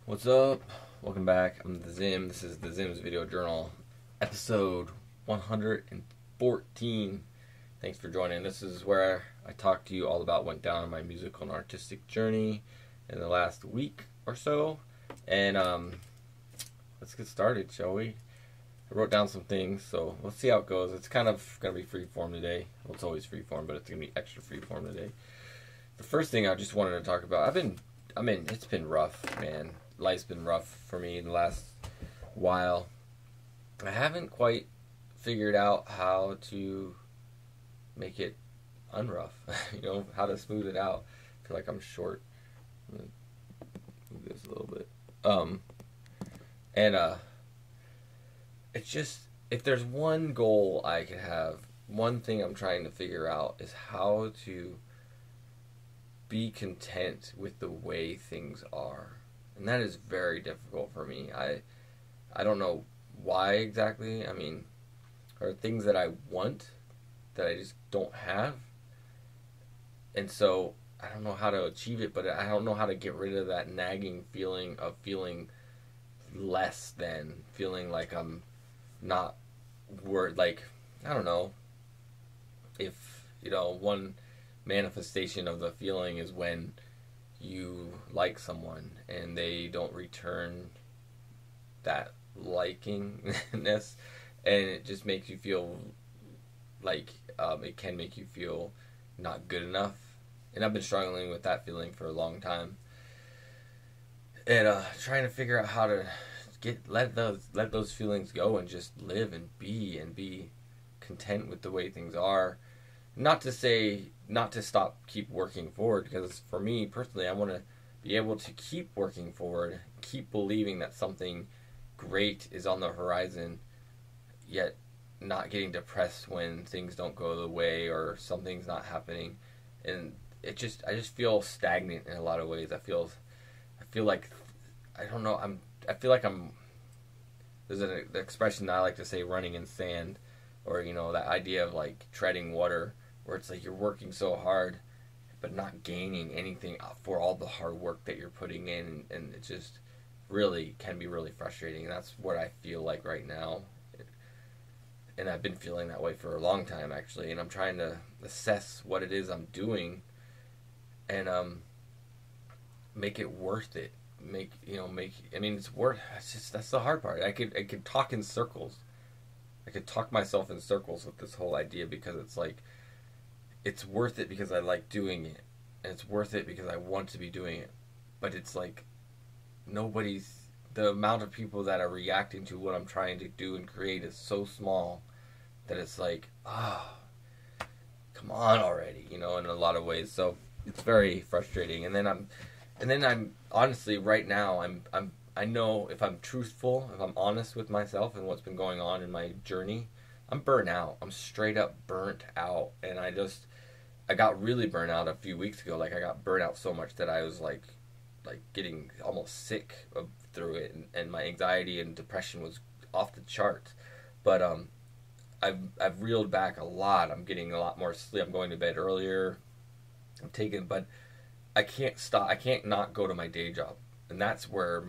What's up? Welcome back. I'm theZim. This is theZim's Video Journal, episode 114. Thanks for joining. This is where I talk to you all about what went down on my musical and artistic journey in the last week or so. And let's get started, shall we? I wrote down some things, so let's see how it goes. It's kind of going to be freeform today. Well, it's always freeform, but it's going to be extra freeform today. The first thing I just wanted to talk about, it's been rough, man. Life's been rough for me in the last while. I haven't quite figured out how to make it unrough. How to smooth it out. I feel like I'm short. I'm gonna move this a little bit. It's just, if there's one goal I could have, one thing I'm trying to figure out is how to be content with the way things are. And that is very difficult for me. I don't know why exactly. There are things that I want that I just don't have. And so I don't know how to achieve it, but I don't know how to get rid of that nagging feeling of feeling less than, feeling like I'm not worth, like, I don't know. If, one manifestation of the feeling is when you like someone and they don't return that likingness, and it just makes you feel like it can make you feel not good enough. And I've been struggling with that feeling for a long time, and trying to figure out how to let those feelings go and just live and be content with the way things are. Not to keep working forward, because for me personally, I want to be able to keep working forward, keep believing that something great is on the horizon, yet not getting depressed when things don't go the way or something's not happening. And I just feel stagnant in a lot of ways. I feel like, I don't know, there's an expression that I like to say, running in sand, or that idea of like treading water, where it's like you're working so hard but not gaining anything for all the hard work that you're putting in, and it just really can be really frustrating. And that's what I feel like right now, and I've been feeling that way for a long time actually, and I'm trying to assess what it is I'm doing and make it worth it. That's the hard part. I could talk in circles. I could talk myself in circles with this whole idea, because it's like, it's worth it because I like doing it, and it's worth it because I want to be doing it. But it's like, the amount of people that are reacting to what I'm trying to do and create is so small that it's like, come on already, in a lot of ways. So it's very frustrating. And then I'm honestly, right now, I know, if I'm truthful, if I'm honest with myself and what's been going on in my journey, I'm burnt out. I'm straight up burnt out. And I got really burnt out a few weeks ago. Like, I got burnt out so much that I was like getting almost sick through it. And my anxiety and depression was off the charts. But I've reeled back a lot. I'm getting a lot more sleep. I'm going to bed earlier. But I can't stop. I can't not go to my day job. And that's where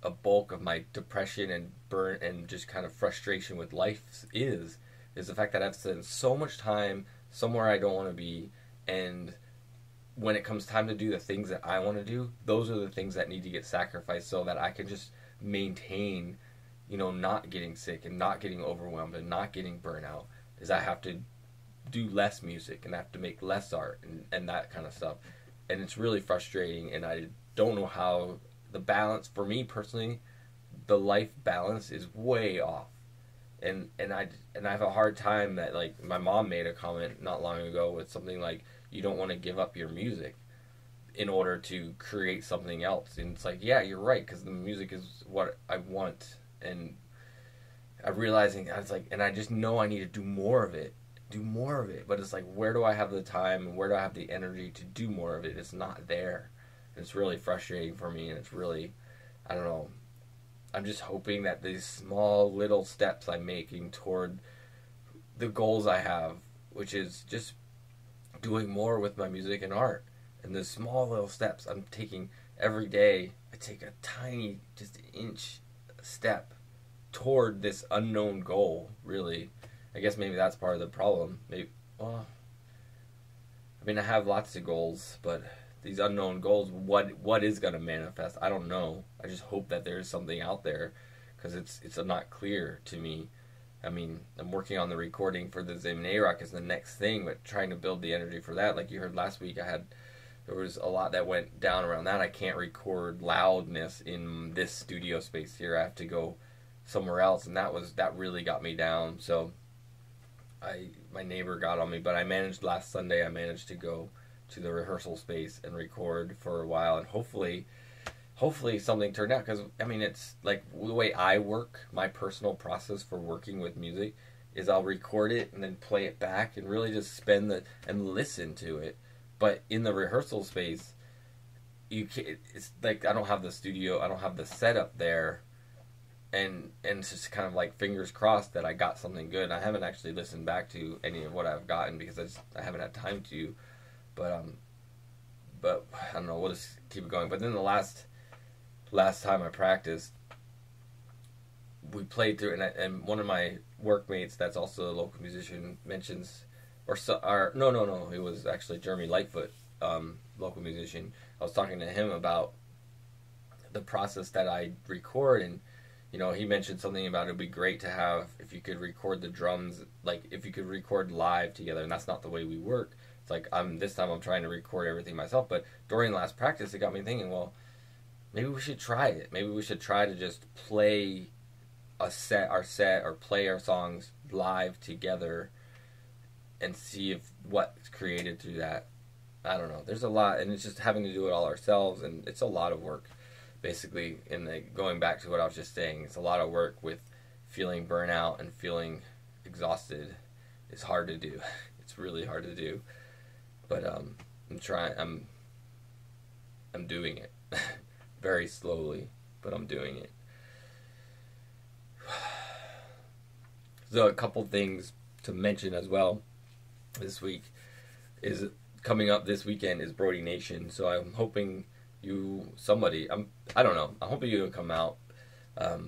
a bulk of my depression and burn and just kind of frustration with life is the fact that I've spent so much time somewhere I don't want to be, and when it comes time to do the things that I want to do, those are the things that need to get sacrificed so that I can just maintain, not getting sick and not getting overwhelmed and not getting burnt out. Is I have to do less music and I have to make less art and that kind of stuff. And it's really frustrating, and I don't know how the balance, for me personally, the life balance is way off. And I have a hard time that, like, my mom made a comment not long ago with something like, you don't want to give up your music in order to create something else. And it's like, yeah, you're right, because the music is what I want. And I'm realizing, I was like, and I just know I need to do more of it. But it's like, where do I have the time and where do I have the energy to do more of it? It's not there. And it's really frustrating for me, and it's really, I don't know. I'm just hoping that these small little steps I'm making toward the goals I have, which is just doing more with my music and art, and the small little steps I'm taking every day, I take a tiny, just inch step toward this unknown goal, really. I guess maybe that's part of the problem. Maybe, well, I mean, I have lots of goals, but these unknown goals, what is going to manifest? I don't know. I just hope that there's something out there, because it's not clear to me. I mean, I'm working on the recording for the Zim and Arock is the next thing, but trying to build the energy for that. Like you heard last week, there was a lot that went down around that. I can't record loudness in this studio space here. I have to go somewhere else, and that really got me down. So my neighbor got on me, but last Sunday I managed to go to the rehearsal space and record for a while, and hopefully something turned out, because I mean, it's like the way I work, my personal process for working with music is I'll record it and then play it back and really just and listen to it. But in the rehearsal space, it's like I don't have the studio, I don't have the setup there, and it's just kind of like fingers crossed that I got something good. I haven't actually listened back to any of what I've gotten because I haven't had time to, but I don't know, we'll just keep it going. But then the last time I practiced, we played through, and one of my workmates that's also a local musician mentions, no, it was actually Jeremy Lightfoot, local musician. I was talking to him about the process that I record, and he mentioned something about it'd be great to have, if you could record the drums, like if you could record live together, and that's not the way we work. It's like this time I'm trying to record everything myself, but during last practice it got me thinking, well, maybe we should try it. Maybe we should try to just play our set, or play our songs live together and see if what's created through that. I don't know. There's a lot, and it's just having to do it all ourselves, and it's a lot of work, basically. Going back to what I was just saying, it's a lot of work with feeling burnout and feeling exhausted. It's hard to do. It's really hard to do. But I'm trying. I'm doing it. Very slowly, but I'm doing it. So a couple things to mention as well this week is coming up this weekend is Brody Nation. So I'm hoping I don't know. I'm hoping you'll come out. We'll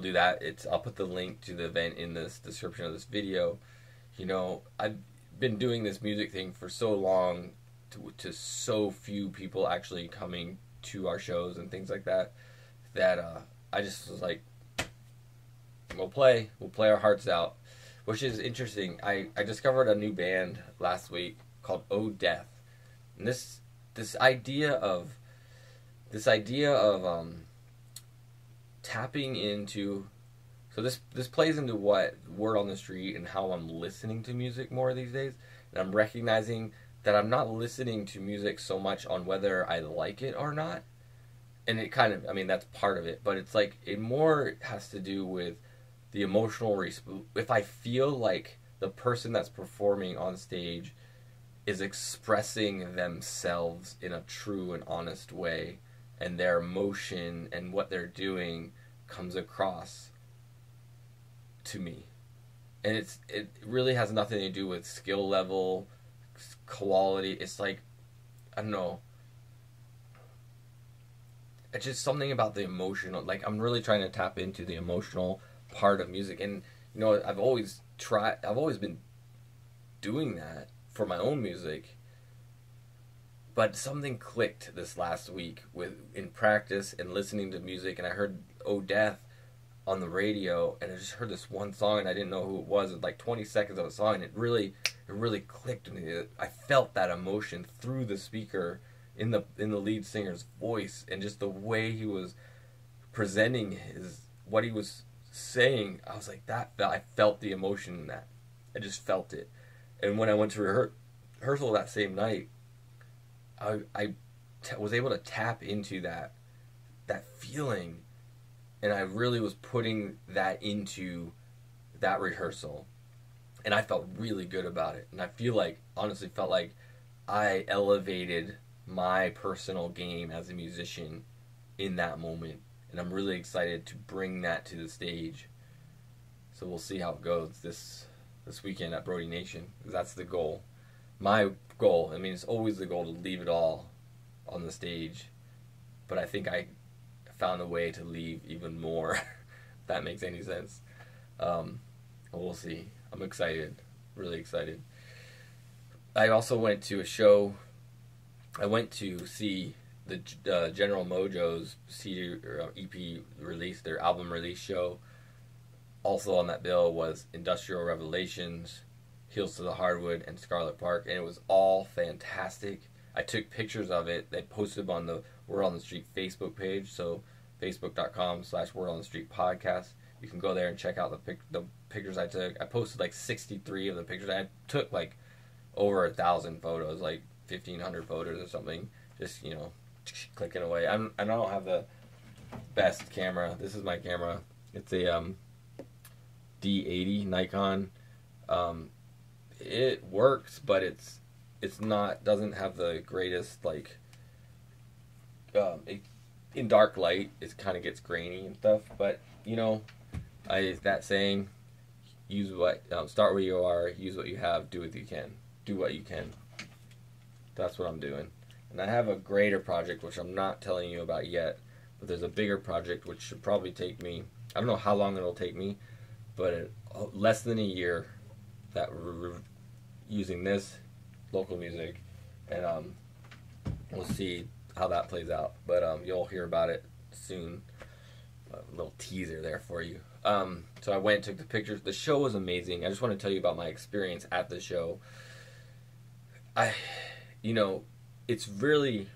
do that. I'll put the link to the event in this description of this video. I've been doing this music thing for so long, to so few people actually coming to our shows and things like that, I just was like, we'll play our hearts out, which is interesting. I discovered a new band last week called Death, and this idea of tapping into, so this plays into what word on the street and how I'm listening to music more these days, and I'm recognizing that I'm not listening to music so much on whether I like it or not. And it kind of, I mean, that's part of it, but it's like, it more has to do with the emotional if I feel like the person that's performing on stage is expressing themselves in a true and honest way, and their emotion and what they're doing comes across to me. And it really has nothing to do with skill level, quality. It's like, I don't know, it's just something about the emotional, like I'm really trying to tap into the emotional part of music. And I've always been doing that for my own music, but something clicked this last week in practice and listening to music, and I heard Death on the radio, and I just heard this one song, and I didn't know who it was. It was like 20 seconds of a song, and it really clicked with me. I felt that emotion through the speaker in the lead singer's voice, and just the way he was presenting what he was saying. I was like, I felt the emotion in that. I just felt it. And when I went to rehearsal that same night, I was able to tap into that feeling, and I really was putting that into that rehearsal, and I felt really good about it. And I honestly felt like I elevated my personal game as a musician in that moment, and I'm really excited to bring that to the stage. So we'll see how it goes this weekend at Brody Nation, because that's the goal. My goal, I mean, it's always the goal to leave it all on the stage, but I think I found a way to leave even more, if that makes any sense. We'll see. I'm excited, really excited. I also went to a show. I went to see the General Mojo's CD or EP release, their album release show. Also on that bill was Industrial Revelations, Heels to the Hardwood, and Scarlet Park, and it was all fantastic. I took pictures of it. They posted them on the Word on the Street Facebook page, so facebook.com/Word on the Street podcast. You can go there and check out the pictures I took. I posted like 63 of the pictures. I took like over 1,000 photos, like 1,500 photos or something. Just, you know, clicking away. I don't have the best camera. This is my camera. It's a D80 Nikon. It works, but it's not, doesn't have the greatest, like, in dark light it kind of gets grainy and stuff. But you know, that saying, use what, start where you are, use what you have, do what you can. That's what I'm doing. And I have a greater project which I'm not telling you about yet, but there's a bigger project which should probably take me, I don't know how long it'll take me, but less than a year, that we're using this local music, and we'll see how that plays out. But you'll hear about it soon. A little teaser there for you. So I went and took the pictures. The show was amazing. I just want to tell you about my experience at the show. It's really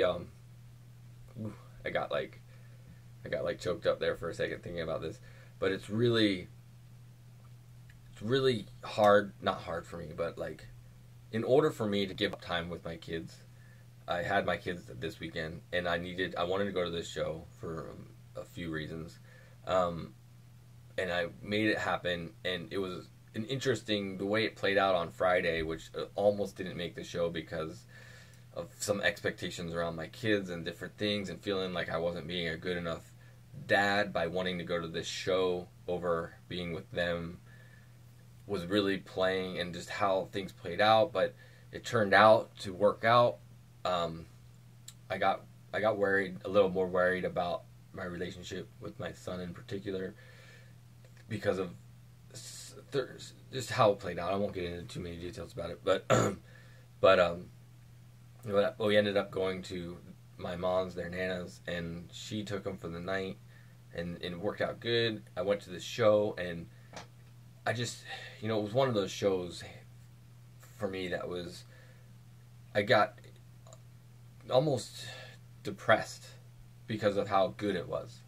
I got like choked up there for a second thinking about this, but it's really hard, not hard for me, but like, in order for me to give up time with my kids, I had my kids this weekend, and I wanted to go to this show for a few reasons, and I made it happen, and it was the way it played out on Friday, which almost didn't make the show because of some expectations around my kids and different things, and feeling like I wasn't being a good enough dad by wanting to go to this show over being with them, was really playing, and just how things played out. But it turned out to work out. I got worried, a little more worried about my relationship with my son in particular, because of just how it played out. I won't get into too many details about it, but we ended up going to my mom's, their Nana's, and she took them for the night, and it worked out good. I went to the show, and I just, it was one of those shows for me that was, I got almost depressed because of how good it was.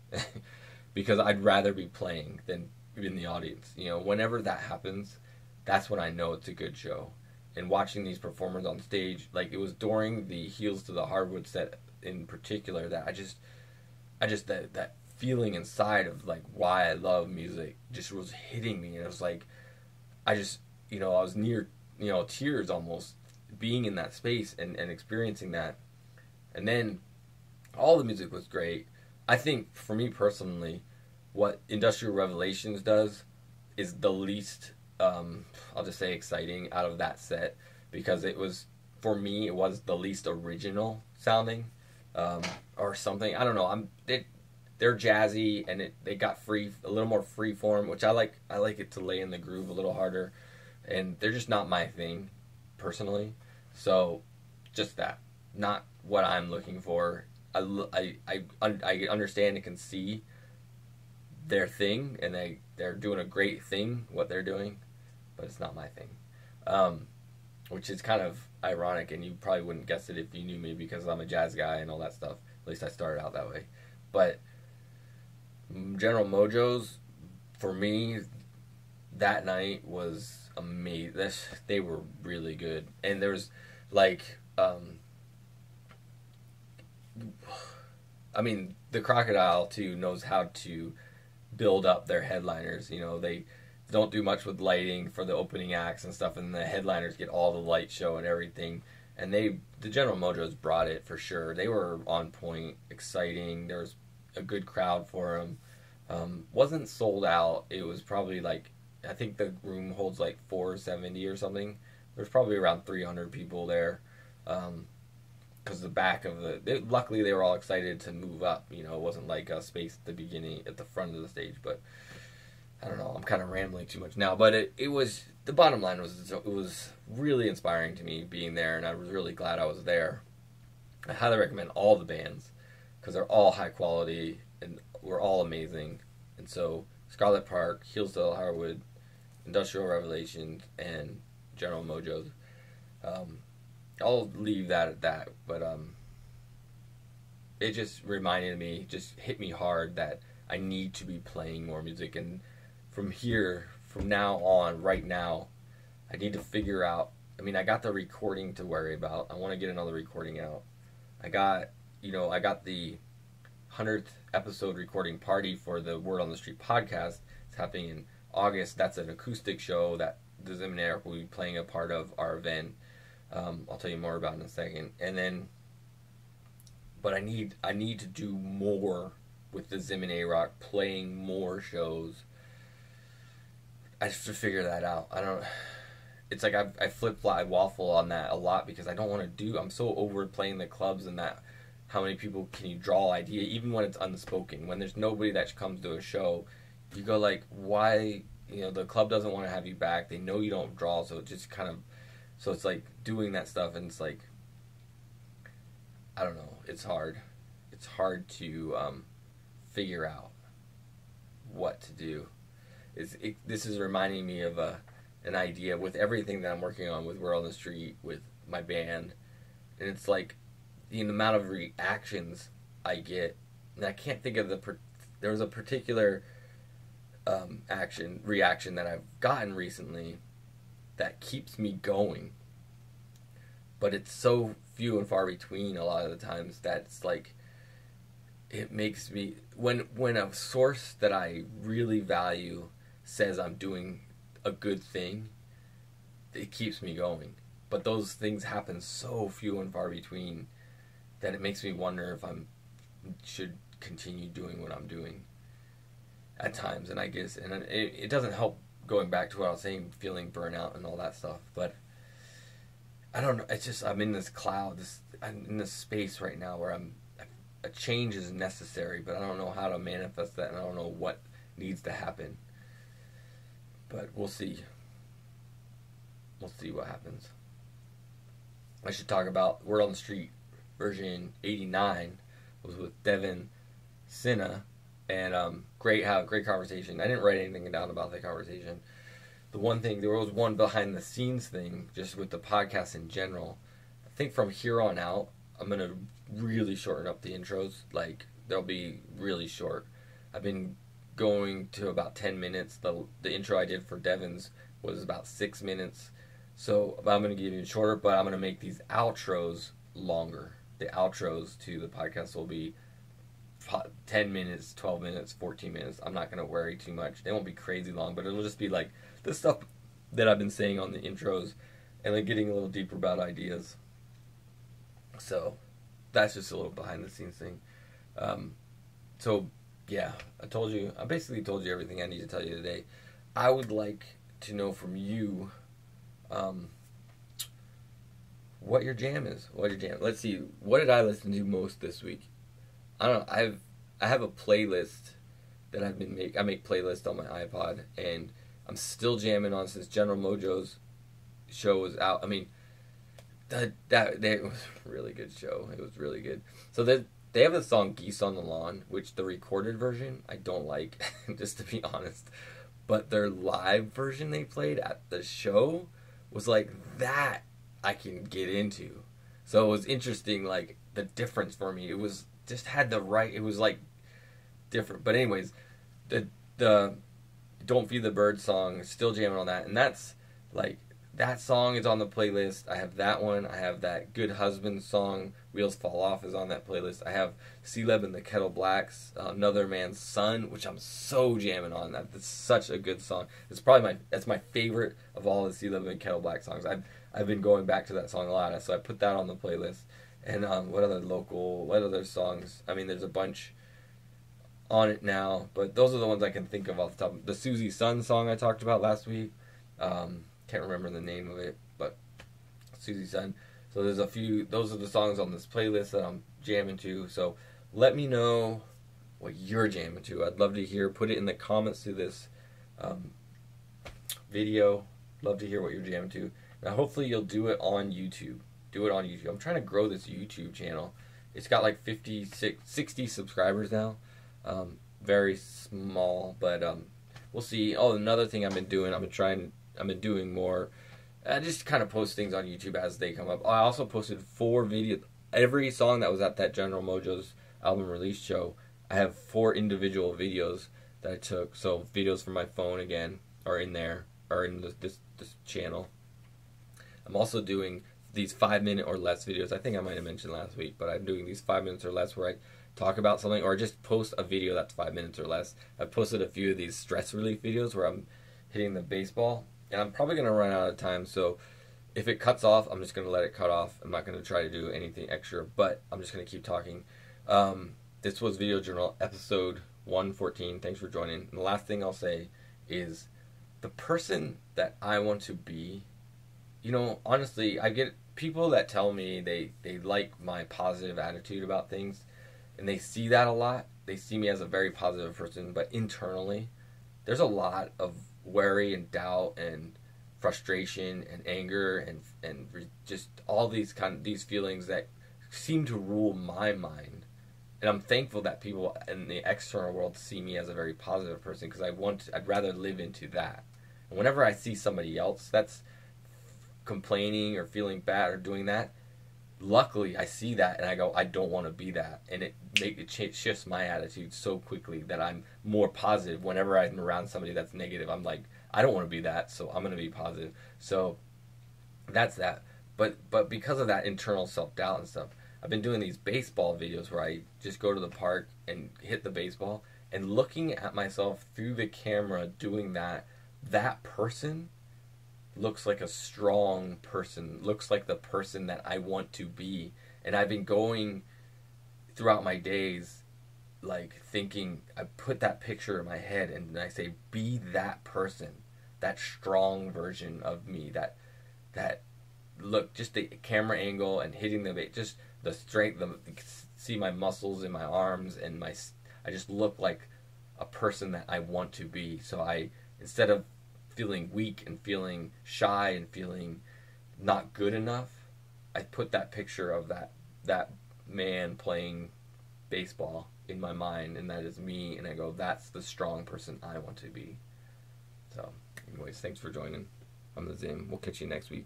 Because I'd rather be playing than in the audience. Whenever that happens, that's when I know it's a good show. And watching these performers on stage, like, it was during the Heels to the Hardwood set in particular that I just that feeling inside of, like, why I love music just was hitting me. And it was like, I was near, tears almost, being in that space and experiencing that. And then all the music was great. I think, for me personally, what Industrial Revelations does is the least, I'll just say, exciting out of that set, because for me, it was the least original sounding, or something. I don't know. They're jazzy, and they got a little more free form, which I like. I like it to lay in the groove a little harder, and they're just not my thing, personally. So, just that, not what I'm looking for. I understand and can see their thing, and they're doing a great thing, what they're doing, but it's not my thing, which is kind of ironic, and you probably wouldn't guess it if you knew me, because I'm a jazz guy and all that stuff. At least I started out that way. But General Mojo's, for me, that night was amazing. They were really good, and there's like, the Crocodile too knows how to build up their headliners. They don't do much with lighting for the opening acts and stuff, and the headliners get all the light show and everything. And the General Mojos brought it for sure. They were on point, exciting. There was a good crowd for them. Wasn't sold out. It was probably like, I think the room holds like 470 or something. There's probably around 300 people there. because the back of luckily they were all excited to move up. You know, it wasn't like a space at the beginning, at the front of the stage. But I don't know, I'm kind of rambling too much now. But it was, the bottom line was, it was really inspiring to me being there, and I was really glad I was there. I highly recommend all the bands because they're all high quality and we're all amazing. And so Scarlet Park, Hillsdale Harwood, Industrial Revelations, and General Mojo. I'll leave that at that, but it just reminded me, just hit me hard that I need to be playing more music, and from now on, right now, I need to figure out, I mean, I got the recording to worry about. I want to get another recording out. I got the 100th episode recording party for the Word on the Street podcast. It's happening in August. That's an acoustic show that theZim and Arock will be playing a part of our event. I'll tell you more about in a second. And then, but I need to do more with theZim and Arock, playing more shows. I have to figure that out. It's like I flip-flop, I waffle on that a lot because I don't want to do, I'm so over playing the clubs and that, how many people can you draw idea, even when it's unspoken, when there's nobody that comes to a show, you go like, why, the club doesn't want to have you back, they know you don't draw, so it just kind of, so it's like doing that stuff, and it's like, I don't know, it's hard to figure out what to do. This is reminding me of an idea with everything that I'm working on with Word on the Street, with my band, and it's like the amount of reactions I get, and I can't think of there was a particular reaction that I've gotten recently that keeps me going, but it's so few and far between a lot of the times that it's like, it makes me, when a source that I really value says I'm doing a good thing, it keeps me going. But those things happen so few and far between that it makes me wonder if I should continue doing what I'm doing at times. And I guess, and it doesn't help going back to what I was saying, feeling burnout and all that stuff. But I don't know. It's just, I'm in this cloud. I'm in this space right now where a change is necessary, but I don't know how to manifest that, and I don't know what needs to happen. But we'll see. We'll see what happens. I should talk about Word on the Street version 89 was with Devin Sinha, and great conversation. I didn't write anything down about that conversation. The one thing, there was one behind the scenes thing, just with the podcast in general. I think from here on out, I'm going to really shorten up the intros. Like, they'll be really short. I've been going to about 10 minutes. The intro I did for Devin's was about 6 minutes. So I'm going to get even shorter, but I'm going to make these outros longer. The outros to the podcast will be 10 minutes, 12 minutes, 14 minutes. I'm not going to worry too much. They won't be crazy long, but it'll just be like the stuff that I've been saying on the intros and like getting a little deeper about ideas. So that's just a little behind the scenes thing. So yeah, I basically told you everything I need to tell you today. I would like to know from you what your jam is. Let's see. What did I listen to most this week? I don't know. I have a playlist that I make playlists on my iPod, and I'm still jamming on since General Mojo's show was out. I mean, it was a really good show. It was really good. So they have the song Geese on the Lawn, which the recorded version I don't like, just to be honest. But their live version they played at the show was like, that I can get into. So it was interesting, like, the difference for me. It was just had the right, it was like different. But anyways, the Don't Feed the Bird song, still jamming on that. And that's like, that song is on the playlist. I have that one. I have that Good Husband song, Wheels Fall Off, is on that playlist. I have C-Leb and the Kettle Blacks, Another Man's Son, which I'm so jamming on. That's such a good song. It's probably that's my favorite of all the C-Leb and Kettle Black songs. I've been going back to that song a lot, so I put that on the playlist. And what other songs? I mean, there's a bunch on it now, but those are the ones I can think of off the top. The Susie Sun song I talked about last week. Can't remember the name of it, but Susie Sun. So there's a few, those are the songs on this playlist that I'm jamming to. So let me know what you're jamming to. I'd love to hear. Put it in the comments to this video. Love to hear what you're jamming to. Now hopefully you'll do it on YouTube. Do it on YouTube. I'm trying to grow this YouTube channel. It's got like 60 subscribers now. Very small, but we'll see. Oh, another thing I've been doing, I've been doing more. I just kind of post things on YouTube as they come up. I also posted 4 videos. Every song that was at that General Mojo's album release show, I have 4 individual videos that I took. So videos from my phone again are in there, or in this channel. I'm also doing these 5-minute or less videos. I think I might have mentioned last week, but I'm doing these 5 minutes or less where I talk about something, or just post a video that's 5 minutes or less. I've posted a few of these stress relief videos where I'm hitting the baseball, and I'm probably going to run out of time, so if it cuts off, I'm just going to let it cut off. I'm not going to try to do anything extra, but I'm just going to keep talking. This was Video Journal episode 114. Thanks for joining. And the last thing I'll say is, the person that I want to be, you know, honestly, I get people that tell me they like my positive attitude about things, and they see that a lot. They see me as a very positive person, but internally, there's a lot of worry and doubt and frustration and anger and just all these these feelings that seem to rule my mind. And I'm thankful that people in the external world see me as a very positive person, because I'd rather live into that. And whenever I see somebody else that's complaining or feeling bad or doing that, luckily I see that and I go, I don't want to be that, and it shifts my attitude so quickly that I'm more positive. Whenever I'm around somebody that's negative, I'm like, I don't want to be that, so I'm going to be positive. So that's that. But because of that internal self-doubt and stuff, I've been doing these baseball videos where I just go to the park and hit the baseball, and looking at myself through the camera doing that person looks like a strong person, looks like the person that I want to be. And I've been going throughout my days, like, thinking, I put that picture in my head and I say, be that person, that strong version of me, that look, just the camera angle and hitting just the strength, see my muscles in my arms, and I just look like a person that I want to be. So instead of feeling weak and feeling shy and feeling not good enough, I put that picture of that man playing baseball in my mind, and that is me, and I go, that's the strong person I want to be. So anyways, thanks for joining. I'm the Zim. We'll catch you next week.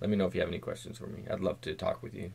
Let me know if you have any questions for me. I'd love to talk with you.